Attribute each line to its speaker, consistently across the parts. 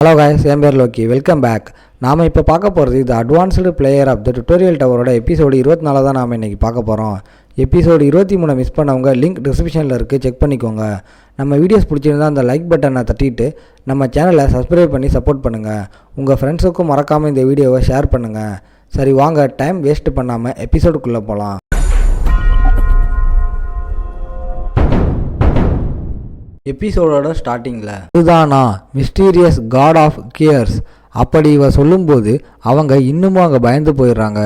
Speaker 1: Hello guys, என் பேர் Loki. Welcome back. நாம் இப்போ பார்க்க போகிறது இது advanced player of the tutorial டவரோட எபிசோடு 24 தான் நாம் இன்றைக்கி பார்க்க போகிறோம். எபிசோடு 23 மிஸ் பண்ணவங்க லிங்க் டிஸ்கிரிப்ஷனில் இருக்குது, செக் பண்ணிக்கோங்க. நம்ம வீடியோஸ் பிடிச்சிருந்தால் அந்த லைக் பட்டனை தட்டிட்டு நம்ம சேனலை சப்ஸ்கிரைப் பண்ணி சப்போர்ட் பண்ணுங்கள். உங்கள் ஃப்ரெண்ட்ஸுக்கும் மறக்காமல் இந்த வீடியோவை ஷேர் பண்ணுங்கள். சரி வாங்க, டைம் வேஸ்ட் பண்ணாமல் எபிசோடுக்குள்ளே போகலாம். எபிசோடோட ஸ்டார்டிங்கில் இதுதானா மிஸ்டீரியஸ் காட் ஆஃப் கியர்ஸ் அப்படி இவ சொல்லும்போது அவங்க இன்னமும் அங்கே பயந்து போயிடுறாங்க.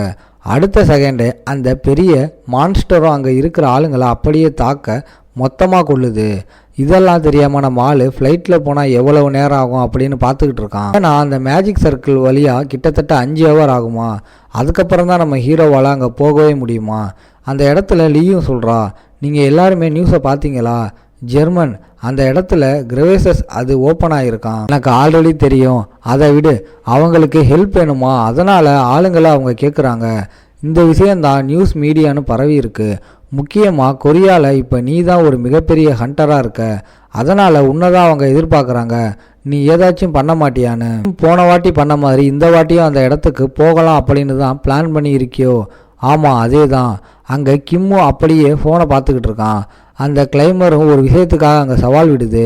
Speaker 1: அடுத்த செகண்டே அந்த பெரிய மான்ஸ்டரும் அங்கே இருக்கிற ஆளுங்களை அப்படியே தாக்க மொத்தமாக கொள்ளுது. இதெல்லாம் தெரியாமல் நம்ம ஆள் ஃப்ளைட்டில் போனால் எவ்வளவு நேரம் ஆகும் அப்படின்னு பார்த்துக்கிட்டு இருக்கான். ஏன்னா அந்த மேஜிக் சர்க்கிள் வழியாக கிட்டத்தட்ட 5 ஹவர் ஆகுமா. அதுக்கப்புறம் தான் நம்ம ஹீரோவால் அங்கே போகவே முடியுமா. அந்த இடத்துல லீயும் சொல்கிறா, நீங்கள் எல்லாருமே நியூஸை பார்த்தீங்களா, ஜெர்மன் அந்த இடத்துல கிரவேசஸ் அது ஓப்பன் ஆகிருக்கான். எனக்கு ஆல்ரெடி தெரியும், அதை விடு, அவங்களுக்கு ஹெல்ப் வேணுமா, அதனால் ஆளுங்களை அவங்க கேட்குறாங்க. இந்த விஷயந்தான் நியூஸ் மீடியான்னு பரவி இருக்கு. முக்கியமாக கொரியாவில் இப்போ நீ தான் ஒரு மிகப்பெரிய ஹண்டராக இருக்க, அதனால் உன்னதான் அவங்க எதிர்பார்க்குறாங்க. நீ ஏதாச்சும் பண்ண மாட்டியான்னு. போன வாட்டி பண்ண மாதிரி இந்த வாட்டியும் அந்த இடத்துக்கு போகலாம் அப்படின்னு தான் பிளான் பண்ணி இருக்கியோ. ஆமாம், அதே தான். அங்கே கிம்மும் அப்படியே ஃபோனை பார்த்துக்கிட்டு இருக்கான். அந்த கிளைமரும் ஒரு விஷயத்துக்காக அங்கே சவால் விடுது.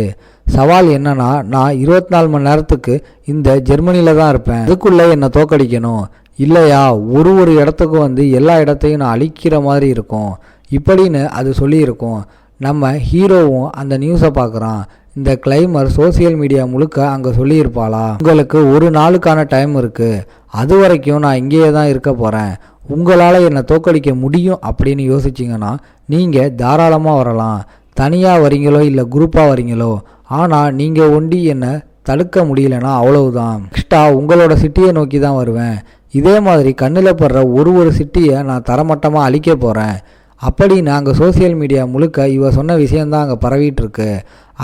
Speaker 1: சவால் என்னன்னா, நான் 24 மணி நேரத்துக்கு இந்த ஜெர்மனியில் தான் இருப்பேன், அதுக்குள்ளே என்னை தோக்கடிக்கணும், இல்லையா ஒரு இடத்துக்கும் வந்து எல்லா இடத்தையும் நான் அழிக்கிற மாதிரி இருக்கும் இப்படின்னு அது சொல்லியிருக்கும். நம்ம ஹீரோவும் அந்த நியூஸை பார்க்குறான். இந்த கிளைமர் சோசியல் மீடியா முழுக்க அங்கே சொல்லியிருப்பாளா, உங்களுக்கு ஒரு நாளுக்கான டைம் இருக்குது, அது வரைக்கும் நான் இங்கேயே தான் இருக்க போகிறேன், உங்களால் என்னை தோக்கடிக்க முடியும் அப்படின்னு யோசிச்சிங்கன்னா நீங்கள் தாராளமாக வரலாம். தனியாக வரீங்களோ இல்லை குரூப்பாக வரீங்களோ, ஆனால் நீங்கள் ஒண்டி என்னை தடுக்க முடியலன்னா அவ்வளவுதான். நெக்ஸ்ட்டாக உங்களோட சிட்டியை நோக்கி தான் வருவேன். இதே மாதிரி கண்ணில் படுற ஒரு சிட்டியை நான் தரமட்டமாக அழிக்க போகிறேன் அப்படின்னு அங்கே சோசியல் மீடியா முழுக்க இவ சொன்ன விஷயந்தான் அங்கே பரவிட்டு இருக்கு.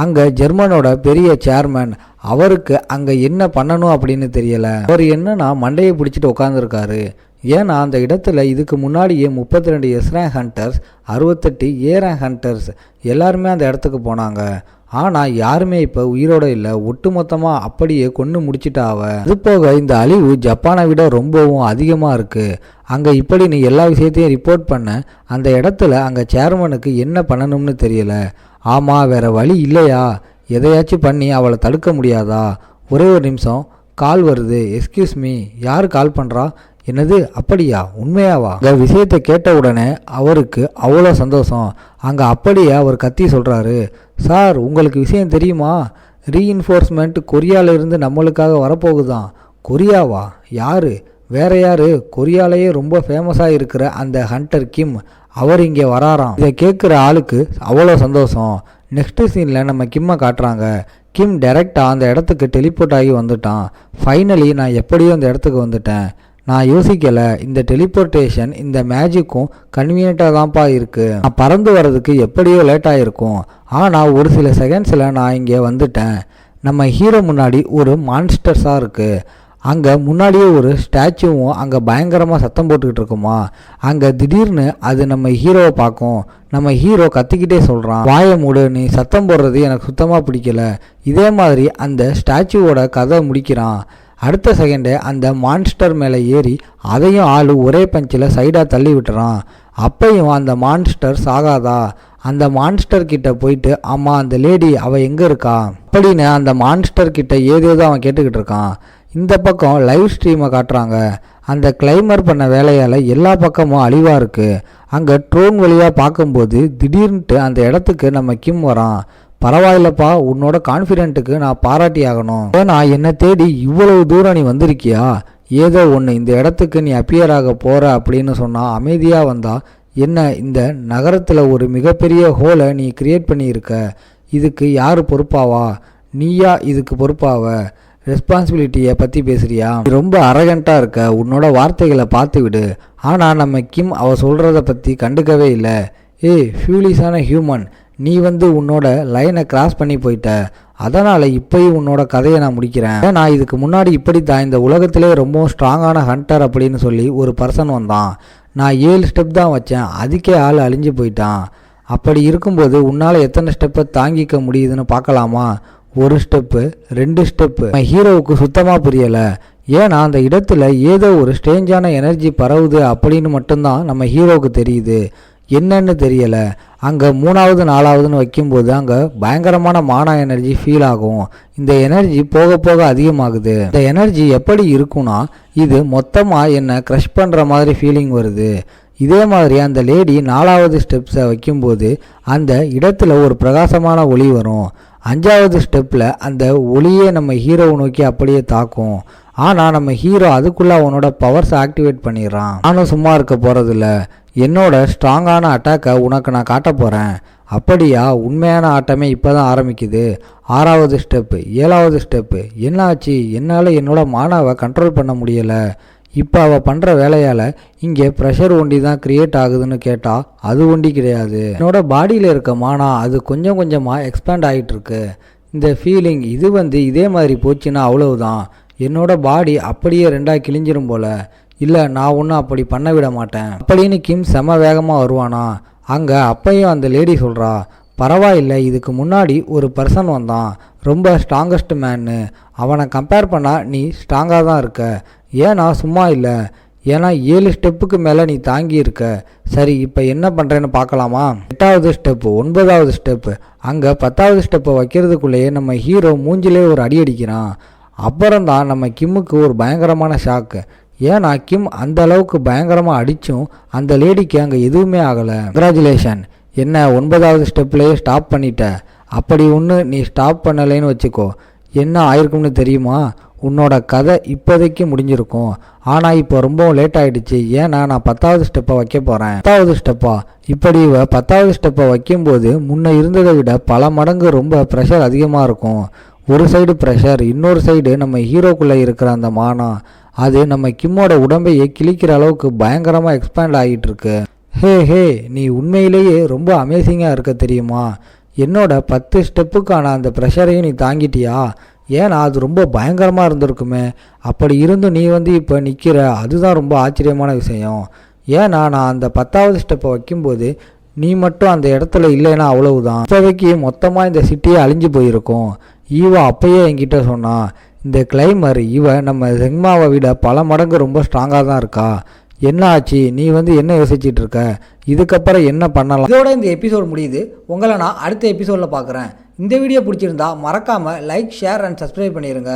Speaker 1: அங்கே ஜெர்மனோட பெரிய சேர்மன், அவருக்கு அங்கே என்ன பண்ணணும் அப்படின்னு தெரியலை. அவர் என்னன்னா மண்டையை பிடிச்சிட்டு உட்காந்துருக்காரு. ஏன்னா அந்த இடத்துல இதுக்கு முன்னாடியே 32 S rank hunters, 68 A rank hunters எல்லாருமே அந்த இடத்துக்கு போனாங்க. ஆனால் யாருமே இப்போ உயிரோட இல்லை, ஒட்டுமொத்தமாக அப்படியே கொண்டு முடிச்சிட்டாவ. அது போக இந்த அழிவு ஜப்பானை விட ரொம்பவும் அதிகமாக இருக்குது. அங்கே இப்படி நீ எல்லா விஷயத்தையும் ரிப்போர்ட் பண்ண அந்த இடத்துல அங்கே சேர்மனுக்கு என்ன பண்ணணும்னு தெரியல. ஆமாம், வேற வழி இல்லையா, எதையாச்சும் பண்ணி அவளை தடுக்க முடியாதா. ஒரே ஒரு நிமிஷம், கால் வருது, எஸ்கியூஸ் மீ, யார் கால் பண்ணுறா, என்னது அப்படியா, உண்மையாவா. இந்த விஷயத்தை கேட்ட உடனே அவருக்கு அவ்வளோ சந்தோஷம். அங்கே அப்படியே அவர் கத்தி சொல்கிறாரு, சார் உங்களுக்கு விஷயம் தெரியுமா, ரீஇன்ஃபோர்ஸ்மெண்ட் கொரியாவிலிருந்து நம்மளுக்காக வரப்போகுதான். கொரியாவா, யார், வேற யார், கொரியாலேயே ரொம்ப ஃபேமஸாக இருக்கிற அந்த ஹண்டர் கிம், அவர் இங்கே வராராம். இதை கேட்குற ஆளுக்கு அவ்வளோ சந்தோஷம். நெக்ஸ்ட் சீனில் நம்ம கிம்மை காட்டுறாங்க. கிம் டைரெக்டாக அந்த இடத்துக்கு டெலிபோர்ட் ஆகி வந்துட்டான். ஃபைனலி நான் எப்படியோ அந்த இடத்துக்கு வந்துட்டேன். நான் யோசிக்கலை, இந்த டெலிபோர்ட்டேஷன் இந்த மேஜிக்கும் கன்வீனியண்ட்டாக தான்ப்பா இருக்குது. நான் பறந்து வர்றதுக்கு எப்படியோ லேட் ஆகிருக்கும், ஆனால் ஒரு சில செகண்ட்ஸில் நான் இங்கே வந்துட்டேன். நம்ம ஹீரோ முன்னாடி ஒரு மான்ஸ்டர்ஸாக இருக்குது. அங்கே முன்னாடியே ஒரு ஸ்டாச்சுவும் அங்கே பயங்கரமாக சத்தம் போட்டுக்கிட்டு இருக்குமா. அங்கே திடீர்னு அது நம்ம ஹீரோவை பார்க்கும். நம்ம ஹீரோ கத்திக்கிட்டே சொல்கிறான், வாயை மூடு, நீ சத்தம் போடுறது எனக்கு சுத்தமாக பிடிக்கல. இதே மாதிரி அந்த ஸ்டாச்சுவோட கதை முடிக்கிறான். அடுத்த செகண்டே அந்த மான்ஸ்டர் மேலே ஏறி அதையும் ஆள் ஒரே பஞ்சில் சைடாக தள்ளி விட்டுறான். அப்பையும் அந்த மான்ஸ்டர் சாகாதா. அந்த மான்ஸ்டர் கிட்ட போயிட்டு, ஆமாம் அந்த லேடி அவள் எங்கே இருக்கா அப்படின்னு அந்த மான்ஸ்டர் கிட்ட ஏதேதோ அவன் கேட்டுக்கிட்டு இருக்கான். இந்த பக்கம் லைவ் ஸ்ட்ரீமை காட்டுறாங்க. அந்த கிளைமர் பண்ண வேலையால் எல்லா பக்கமும் அழிவாக இருக்குது. அங்கே ட்ரோன் வழியாக பார்க்கும்போது திடீர்னுட்டு அந்த இடத்துக்கு நம்ம கிம் வரான். பரவாயில்லப்பா, உன்னோட கான்ஃபிடென்ட்டுக்கு நான் பாராட்டி ஆகணும். ஏன்னா என்னை தேடி இவ்வளவு தூரம் நீ வந்திருக்கியா, ஏதோ ஒன்று இந்த இடத்துக்கு நீ அப்பியர் ஆக போகிற அப்படின்னு சொன்னால் அமைதியாக வந்தா என்ன, இந்த நகரத்தில் ஒரு மிகப்பெரிய ஹோலை நீ கிரியேட் பண்ணியிருக்க, இதுக்கு யார் பொறுப்பாவா, நீயா இதுக்கு பொறுப்பாவ, ரெஸ்பான்சிபிலிட்டியை பற்றி பேசுகிறியா, ரொம்ப அரகண்ட்டாக இருக்க, உன்னோட வார்த்தைகளை பார்த்து விடு. ஆனால் நம்ம கிம் அவ சொல்கிறத பற்றி கண்டுக்கவே இல்லை. ஏய் ஃபியூலிஸான ஹியூமன், நீ உன்னோட லைனை கிராஸ் பண்ணி போயிட்ட, அதனால் இப்போயும் உன்னோட கதையை நான் முடிக்கிறேன். நான் இதுக்கு முன்னாடி இப்படி தான் இந்த உலகத்திலே ரொம்ப ஸ்ட்ராங்கான ஹண்டர் அப்படின்னு சொல்லி ஒரு பர்சன் வந்தான். நான் 7 ஸ்டெப் தான் வச்சேன், அதுக்கே ஆள் அழிஞ்சு போயிட்டான். அப்படி இருக்கும்போது உன்னால் எத்தனை ஸ்டெப்பை தாங்கிக்க முடியுதுன்னு பார்க்கலாமா. ஒரு ஸ்டெப்பு 2 ஸ்டெப்பு ஹீரோவுக்கு சுத்தமாக புரியலை. ஏன்னா அந்த இடத்துல ஏதோ ஒரு ஸ்ட்ரேஞ்சான எனர்ஜி பரவுது அப்படின்னு மட்டும்தான் நம்ம ஹீரோவுக்கு தெரியுது, என்னன்னு தெரியலை. அங்கே 3வது 4வதுன்னு வைக்கும்போது அங்கே பயங்கரமான மானா எனர்ஜி ஃபீல் ஆகும். இந்த எனர்ஜி போக போக அதிகமாகுது. இந்த எனர்ஜி எப்படி இருக்கும்னா இது மொத்தமாக என்னை க்ரஷ் பண்ணுற மாதிரி ஃபீலிங் வருது. இதே மாதிரி அந்த லேடி 4வது ஸ்டெப்ஸை வைக்கும்போது அந்த இடத்துல ஒரு பிரகாசமான ஒளி வரும். 5வது ஸ்டெப்பில் அந்த ஒளியே நம்ம ஹீரோவை நோக்கி அப்படியே தாக்கும். ஆனால் நம்ம ஹீரோ அதுக்குள்ளே அவனோட பவர்ஸை ஆக்டிவேட் பண்ணிடுறான். நானும் சும்மா இருக்க போகிறதில்ல, என்னோட ஸ்ட்ராங்கான அட்டாக்கை உனக்கு நான் காட்ட போகிறேன். அப்படியா? உண்மையான ஆட்டமே இப்போ தான் ஆரம்பிக்குது. 6வது ஸ்டெப்பு 7வது ஸ்டெப்பு என்னாச்சு? என்னால் என்னோட மானாவை கண்ட்ரோல் பண்ண முடியலை. இப்போ அவள் பண்ணுற வேலையால் இங்கே ப்ரெஷர் ஒண்டி தான் க்ரியேட் ஆகுதுன்னு கேட்டால் அது ஒண்டி கிடையாது. என்னோட பாடியில் இருக்க மானா அது கொஞ்சம் கொஞ்சமாக எக்ஸ்பேண்ட் ஆகிட்டுருக்கு. இந்த ஃபீலிங் இது இதே மாதிரி போச்சுன்னா அவ்வளவுதான், என்னோட பாடி அப்படியே 2ஆக கிழிஞ்சிரும் போல. இல்லை, நான் ஒன்றும் அப்படி பண்ண விட மாட்டேன் அப்படின்னு கிம் செம வேகமாக வருவானா. அங்கே அப்பையும் அந்த லேடி சொல்கிறா, பரவாயில்லை, இதுக்கு முன்னாடி ஒரு பர்சன் வந்தான், ரொம்ப ஸ்ட்ராங்கஸ்ட் மேன்னு. அவனை கம்பேர் பண்ணால் நீ ஸ்ட்ராங்காக தான் இருக்க. ஏன்னா சும்மா இல்லை, ஏன்னா 7 ஸ்டெப்புக்கு மேலே நீ தாங்கி இருக்க. சரி, இப்போ என்ன பண்ணுறேன்னு பார்க்கலாமா? 8வது ஸ்டெப்பு 9வது ஸ்டெப்பு அங்கே 10வது ஸ்டெப்பை வைக்கிறதுக்குள்ளேயே நம்ம ஹீரோ மூஞ்சிலே ஒரு அடி அடிக்கிறான். அப்புறம்தான் நம்ம கிம்முக்கு ஒரு பயங்கரமான ஷாக்கு. ஏன்னா கிம் அந்த அளவுக்கு பயங்கரமாக அடித்தும் அந்த லேடிக்கு அங்கே எதுவுமே ஆகலை. கங்க்ராச்சுலேஷன், என்ன 9வது ஸ்டெப்லேயே ஸ்டாப் பண்ணிட்ட. அப்படி ஒன்று நீ ஸ்டாப் பண்ணலைன்னு வச்சுக்கோ, என்ன ஆயிருக்கும்னு தெரியுமா? உன்னோட கதை இப்போதைக்கு முடிஞ்சிருக்கும். ஆனால் இப்போ ரொம்ப லேட் ஆகிடுச்சு. ஏன்னா நான் 10வது ஸ்டெப்பை வைக்க போகிறேன். 10வது ஸ்டெப்பா? இப்படி 10வது ஸ்டெப்பை வைக்கும்போது முன்ன இருந்ததை விட பல மடங்கு ரொம்ப ப்ரெஷர் அதிகமாக இருக்கும். ஒரு சைடு ப்ரெஷர், இன்னொரு சைடு நம்ம ஹீரோக்குள்ளே இருக்கிற அந்த மானா அது நம்ம கிம்மோட உடம்பையே கிழிக்கிற அளவுக்கு பயங்கரமாக எக்ஸ்பேண்ட் ஆகிட்டு இருக்கு. ஹே, நீ உண்மையிலேயே ரொம்ப அமேசிங்காக இருக்க தெரியுமா? என்னோட 10 ஸ்டெப்புக்கான அந்த ப்ரெஷரையும் நீ தாங்கிட்டியா? ஏன்னா அது ரொம்ப பயங்கரமாக இருந்திருக்குமே. அப்படி இருந்தும் நீ இப்போ நிற்கிற, அதுதான் ரொம்ப ஆச்சரியமான விஷயம். ஏன்னா நான் அந்த 10வது ஸ்டெப்பை வைக்கும்போது நீ மட்டும் அந்த இடத்துல இல்லைன்னா அவ்வளவுதான், இப்போதைக்கு மொத்தமாக இந்த சிட்டியே அழிஞ்சு போயிருக்கும். ஈவா அப்பயே என்கிட்ட சொன்னா, இந்த கிளைமர் நம்ம செங்மாவை விட பல மடங்கு ரொம்ப ஸ்ட்ராங்காக தான் இருக்கா. என்ன ஆச்சு? நீ என்ன யோசிச்சுட்டு இருக்க? இதுக்கப்புறம் என்ன பண்ணலாம்? இதோட இந்த எபிசோட் முடியுது. உங்களை நான் அடுத்த எபிசோடில் பார்க்குறேன். இந்த வீடியோ பிடிச்சிருந்தா மறக்காமல் லைக், ஷேர் அண்ட் சப்ஸ்கிரைப் பண்ணிடுங்க.